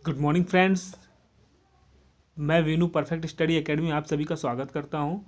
Good morning friends. मैं Veenu perfect study academy आप सभी का स्वागत करता हूं।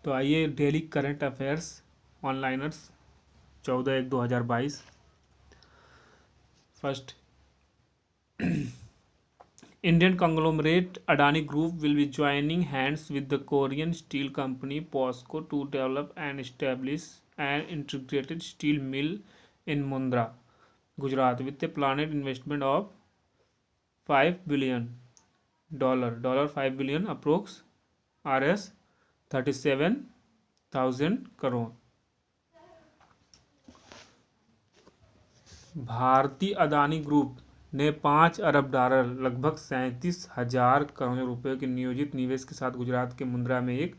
तो आइए daily current affairs onliners 14/1/2022। First, Indian conglomerate Adani Group will be joining hands with the Korean steel company POSCO to develop and establish an integrated steel mill in Mundra, Gujarat, with a planned investment of $5 billion, $5 billion approx Rs 37,000 crore। भारतीय Adani group ने 5 अरब dollar लगभग 37,000 करोड़ रुपए के नियोजित निवेश के साथ गुजरात के मुंद्रा में एक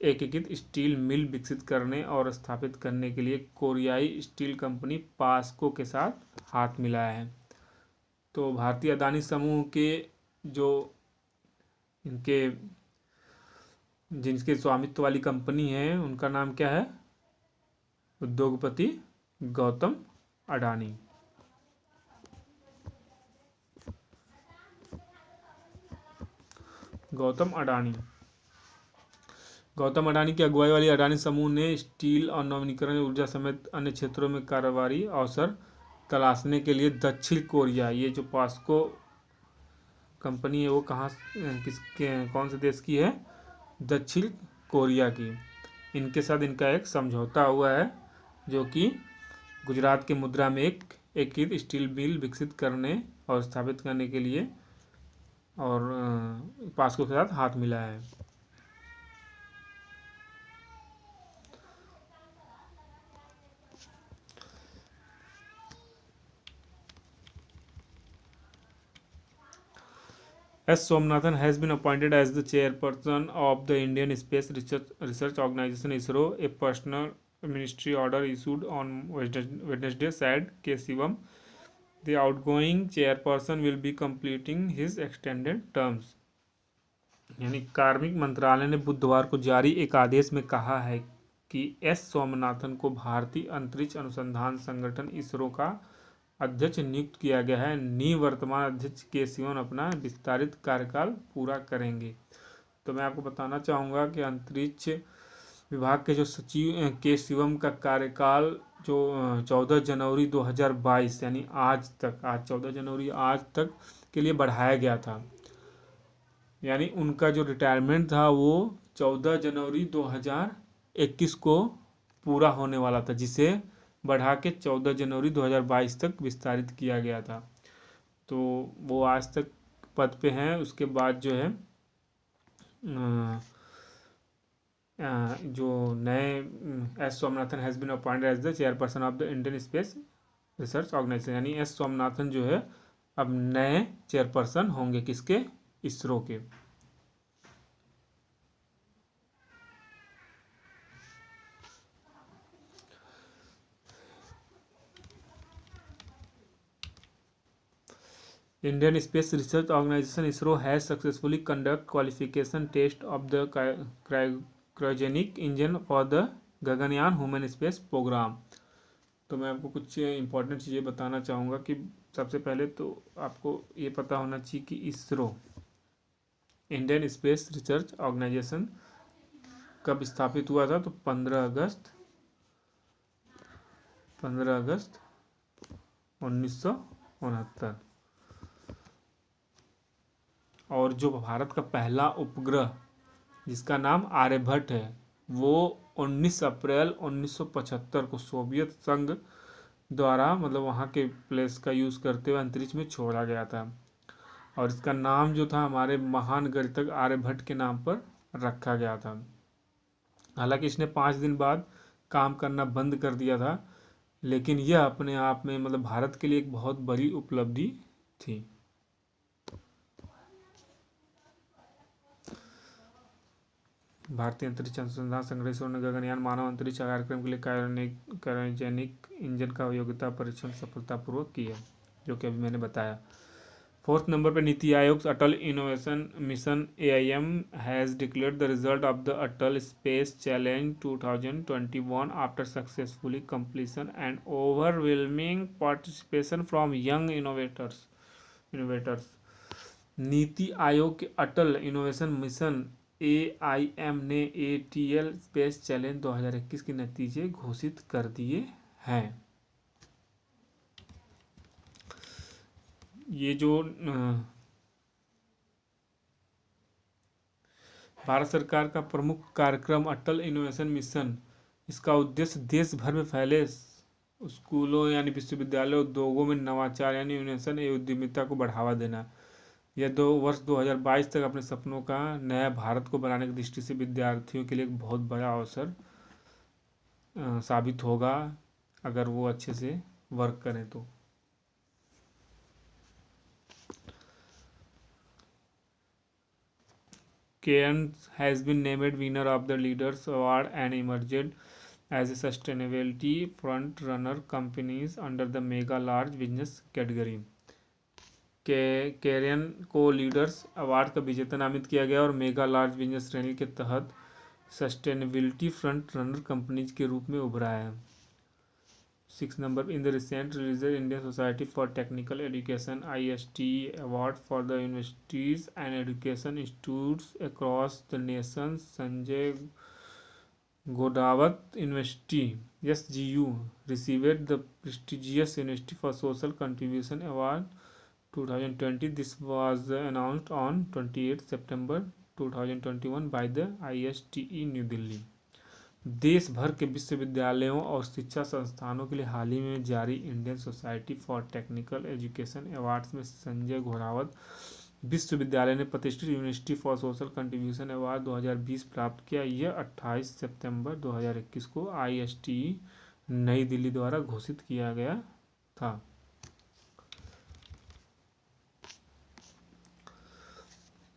एकीकृत स्टील मिल विकसित करने और स्थापित करने के लिए कोरियाई स्टील कंपनी पास्को के साथ हाथ मिलाया है। तो भारतीय अदानी समूह के जो इनके जिनके स्वामित्व वाली कंपनी है उनका नाम क्या है? उद्योगपति गौतम अडानी। गौतम अडानी की अगुवाई वाली अडानी समूह ने स्टील और नवीकरणीय ऊर्जा समेत अन्य क्षेत्रों में कारोबारी अवसर तलाशने के लिए दक्षिण कोरिया, ये जो पास्को कंपनी है वो कौन से देश की है? दक्षिण कोरिया की। इनके साथ इनका एक समझौता हुआ है जो कि गुजरात के मुद्रा में एक एकीकृत स्टील मिल विकसित करने और स्थापित करने के लिए और पास्को के साथ हाथ मिला है। S. Swaminathan has been appointed as the chairperson of the Indian Space Research Organization (ISRO). A personal ministry order issued on Wednesday said K. Shivam, the outgoing chairperson, will be completing his extended terms. यानी कार्मिक मंत्रालय ने बुधवार को जारी एक आदेश में कहा है कि एस स्वामीनाथन को भारतीय अंतरिक्ष अनुसंधान संगठन इसरो का अध्यक्ष नियुक्त किया गया है। निवर्तमान अध्यक्ष के शिवन अपना विस्तारित कार्यकाल पूरा करेंगे। तो मैं आपको बताना चाहूँगा कि अंतरिक्ष विभाग के जो सचिव के शिवम का कार्यकाल जो 14 जनवरी 2022 यानी आज 14 जनवरी आज तक के लिए बढ़ाया गया था। यानी उनका जो रिटायरमेंट था वो 14 जनवरी 2021 को पूरा होने वाला था, जिसे बढ़ा के 14 जनवरी 2022 तक विस्तारित किया गया था। तो वो आज तक पद पे हैं। उसके बाद जो है जो नए S Swaminathan has been appointed as the chairperson of the Indian space research organisation, यानी एस स्वामीनाथन जो है अब नए चेयरपर्सन होंगे किसके? इसरो के। Indian Space Research Organization (ISRO) has successfully conducted qualification test of the cryogenic engine for the Gaganyaan human space programme. तो मैं आपको कुछ इंपॉर्टेंट चीज़ें बताना चाहूँगा कि सबसे पहले तो आपको ये पता होना चाहिए कि ISRO Indian space research organisation कब स्थापित हुआ था? तो 15 अगस्त 1969। और जो भारत का पहला उपग्रह जिसका नाम आर्यभट्ट है वो 19 अप्रैल 1975 को सोवियत संघ द्वारा मतलब वहाँ के प्लेस का यूज़ करते हुए अंतरिक्ष में छोड़ा गया था। और इसका नाम जो था हमारे महान गणितज्ञ आर्यभट्ट के नाम पर रखा गया था। हालांकि इसने 5 दिन बाद काम करना बंद कर दिया था, लेकिन यह अपने आप में मतलब भारत के लिए एक बहुत बड़ी उपलब्धि थी। भारतीय अंतरिक्ष अनुसंधान संगठन ने गगनयान मानव अंतरिक्ष कार्यक्रम के लिए क्रायोजेनिक इंजन का योग्यता परीक्षण सफलतापूर्वक किया, जो कि अभी मैंने बताया। 4th नंबर पर NITI Aayog Atal innovation mission AIM has declared the result of the Atal space challenge 2021 after successfully completion and overwhelming participation from young innovators. NITI Aayog के अटल इनोवेशन मिशन AIM ने ATL स्पेस चैलेंज 2021 के नतीजे घोषित कर दिए हैं। ये जो भारत सरकार का प्रमुख कार्यक्रम अटल इनोवेशन मिशन, इसका उद्देश्य देश भर में फैले स्कूलों यानी विश्वविद्यालयों, उद्योगों में नवाचार यानी इनोवेशन एवं उद्यमिता को बढ़ावा देना। यह वर्ष 2022 तक अपने सपनों का नया भारत को बनाने की दृष्टि से विद्यार्थियों के लिए एक बहुत बड़ा अवसर साबित होगा, अगर वो अच्छे से वर्क करें तो। Cairns has been named winner of the Leaders Award and emerged as a sustainability front-runner companies under the Mega Large Business category. कैरियन को लीडर्स अवार्ड का विजेता नामित किया गया और मेगा लार्ज बिजनेस श्रेणी के तहत सस्टेनेबिलिटी फ्रंट रनर कंपनीज के रूप में उभरा है। 6 number in the recent released Indian Society for Technical Education ISTE Award for the universities and education institutes across the nation, Sanjay Godawat University SGU received the prestigious University for Social Contribution Award 2020. This was announced on 28 September 2021 by the ISTE New Delhi. देश भर के विश्वविद्यालयों और शिक्षा संस्थानों के लिए हाल ही में जारी Indian society for technical education awards में संजय घोरावत विश्वविद्यालय ने प्रतिष्ठित university for social contribution award 2020 प्राप्त किया। यह 28 सितंबर 2021 को ISTE नई दिल्ली द्वारा घोषित किया गया था।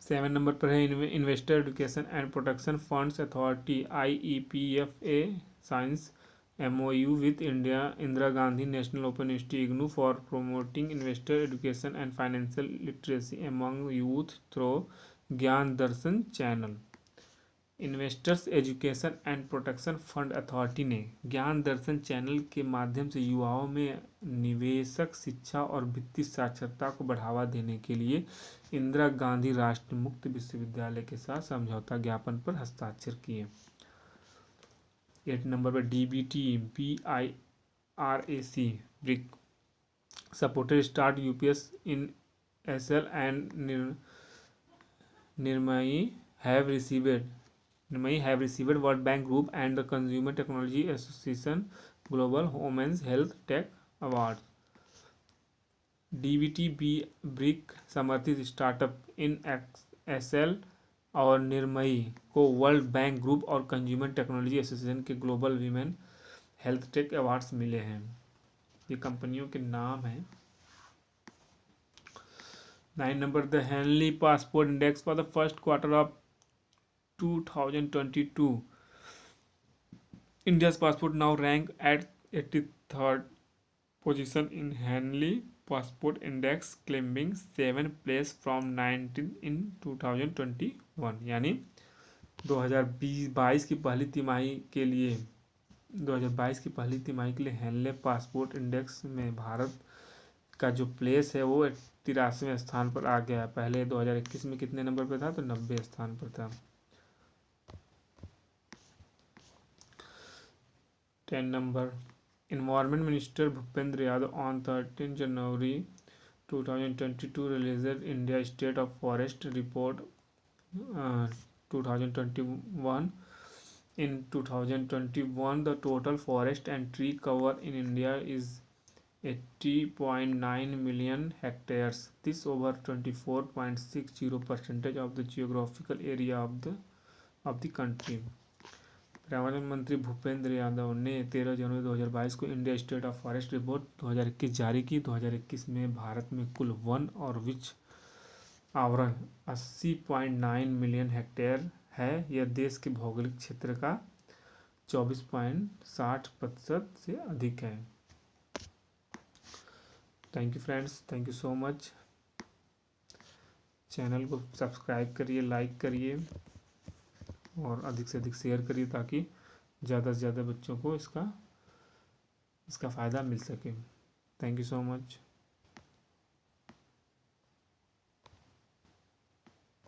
7 नंबर पर है investor education and protection funds authority IEPFA signs MOU with Indira Gandhi national open university IGNOU for promoting investor education and financial literacy among youth through Gyan Darshan channel. Investors education and protection fund authority ने Gyan Darshan channel के माध्यम से युवाओं में निवेशक शिक्षा और वित्तीय साक्षरता को बढ़ावा देने के लिए इंदिरा गांधी राष्ट्रीय मुक्त विश्वविद्यालय के साथ समझौता ज्ञापन पर हस्ताक्षर किए। 8 नंबर पर DBT BIRAC BIRAC supported start UPS in SL and Nirmayi have received World Bank Group and the Consumer Technology Association Global Women's Health Tech Awards. DBT brick समर्थित स्टार्टअप इन SL और निर्मयी को वर्ल्ड बैंक ग्रुप और consumer technology association के global women health take awards मिले हैं। ये कंपनियों के नाम हैं। 9 number the Henley passport index for the first quarter of 2022. India's passport now rank at 83rd position in Henley Passport Index, climbing 7 place from 19 in 2021. यानी 2022 की पहली तिमाही के लिए 2022 की पहली तिमाही के लिए हेनले पासपोर्ट इंडेक्स में भारत का जो प्लेस है वो 83वें स्थान पर आ गया। पहले 2021 में कितने नंबर पर था? तो 90 स्थान पर था। 10 number Environment Minister Bhupendra Yadav on 13 January 2022 released India State of Forest Report 2021. In 2021, the total forest and tree cover in India is 80.9 million hectares. This over 24.60% of the geographical area of the country. पर्यावरण मंत्री भूपेंद्र यादव ने 13 जनवरी 2022 को India state of forest report 2021 जारी की। 2021 में भारत में कुल one और वृक्ष आवरण 80.9 मिलियन हेक्टेयर है। यह देश के भौगोलिक क्षेत्र का 24.60% से अधिक है। Thank you friends, thank you so much. Channel को सब्सक्राइब करिए, लाइक करिए और अधिक से अधिक शेयर करिए ताकि ज़्यादा से ज़्यादा बच्चों को इसका फ़ायदा मिल सके। Thank you so much.